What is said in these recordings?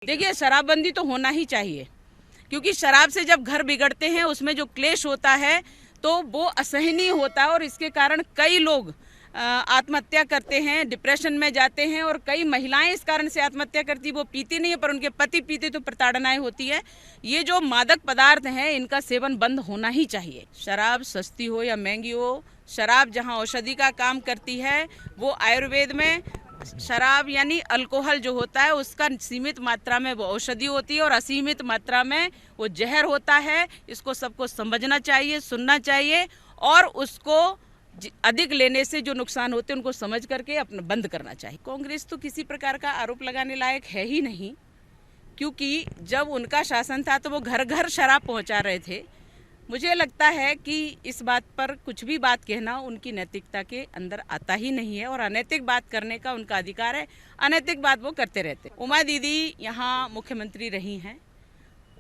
देखिए, शराबबंदी तो होना ही चाहिए, क्योंकि शराब से जब घर बिगड़ते हैं उसमें जो क्लेश होता है तो वो असहनीय होता है और इसके कारण कई लोग आत्महत्या करते हैं, डिप्रेशन में जाते हैं और कई महिलाएं इस कारण से आत्महत्या करती, वो पीती नहीं है पर उनके पति पीते तो प्रताड़नाएं होती है। ये जो मादक पदार्थ हैं इनका सेवन बंद होना ही चाहिए। शराब सस्ती हो या महंगी हो, शराब जहां औषधि का काम करती है वो आयुर्वेद में शराब यानी अल्कोहल जो होता है उसका सीमित मात्रा में वो औषधि होती है और असीमित मात्रा में वो जहर होता है। इसको सबको समझना चाहिए, सुनना चाहिए और उसको अधिक लेने से जो नुकसान होते हैं उनको समझ करके अपना बंद करना चाहिए। कांग्रेस तो किसी प्रकार का आरोप लगाने लायक है ही नहीं, क्योंकि जब उनका शासन था तो वो घर घर शराब पहुंचा रहे थे। मुझे लगता है कि इस बात पर कुछ भी बात कहना उनकी नैतिकता के अंदर आता ही नहीं है और अनैतिक बात करने का उनका अधिकार है। अनैतिक बात वो करते रहते। उमा दीदी यहाँ मुख्यमंत्री रही हैं,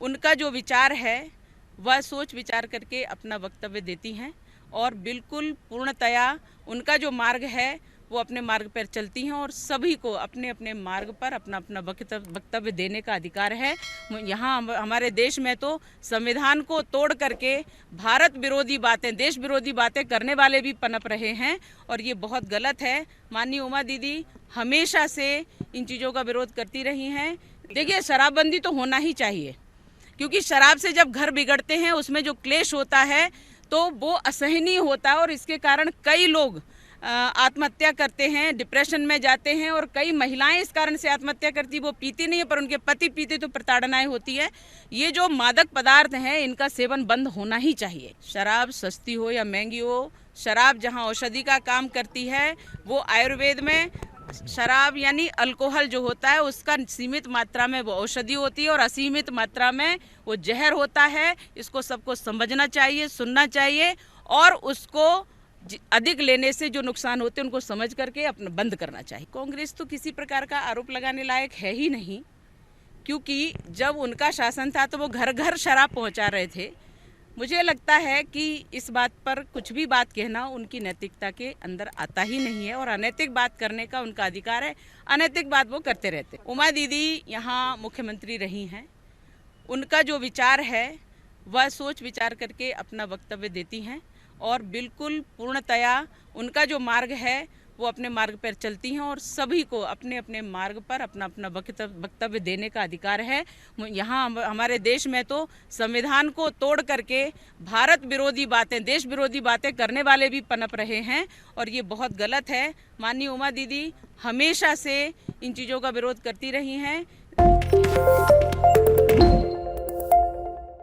उनका जो विचार है वह सोच विचार करके अपना वक्तव्य देती हैं और बिल्कुल पूर्णतया उनका जो मार्ग है वो अपने मार्ग पर चलती हैं और सभी को अपने अपने मार्ग पर अपना अपना वक्तव्य देने का अधिकार है। यहाँ हमारे देश में तो संविधान को तोड़ करके भारत विरोधी बातें, देश विरोधी बातें करने वाले भी पनप रहे हैं और ये बहुत गलत है। माननीय उमा दीदी हमेशा से इन चीज़ों का विरोध करती रही हैं। देखिए, शराबबंदी तो होना ही चाहिए, क्योंकि शराब से जब घर बिगड़ते हैं उसमें जो क्लेश होता है तो वो असहनीय होता है और इसके कारण कई लोग आत्महत्या करते हैं, डिप्रेशन में जाते हैं और कई महिलाएं इस कारण से आत्महत्या करती, वो पीती नहीं है पर उनके पति पीते तो प्रताड़नाएं होती है। ये जो मादक पदार्थ हैं इनका सेवन बंद होना ही चाहिए। शराब सस्ती हो या महंगी हो, शराब जहां औषधि का काम करती है वो आयुर्वेद में शराब यानी अल्कोहल जो होता है उसका सीमित मात्रा में वो औषधि होती है और असीमित मात्रा में वो जहर होता है। इसको सबको समझना चाहिए, सुनना चाहिए और उसको अधिक लेने से जो नुकसान होते हैं उनको समझ करके अपना बंद करना चाहिए। कांग्रेस तो किसी प्रकार का आरोप लगाने लायक है ही नहीं, क्योंकि जब उनका शासन था तो वो घर घर शराब पहुंचा रहे थे। मुझे लगता है कि इस बात पर कुछ भी बात कहना उनकी नैतिकता के अंदर आता ही नहीं है और अनैतिक बात करने का उनका अधिकार है। अनैतिक बात वो करते रहते। उमा दीदी यहाँ मुख्यमंत्री रही हैं, उनका जो विचार है वह सोच विचार करके अपना वक्तव्य देती हैं और बिल्कुल पूर्णतया उनका जो मार्ग है वो अपने मार्ग पर चलती हैं और सभी को अपने अपने मार्ग पर अपना अपना वक्तव्य देने का अधिकार है। यहाँ हमारे देश में तो संविधान को तोड़ करके भारत विरोधी बातें, देश विरोधी बातें करने वाले भी पनप रहे हैं और ये बहुत गलत है। माननीय उमा दीदी हमेशा से इन चीज़ों का विरोध करती रही हैं।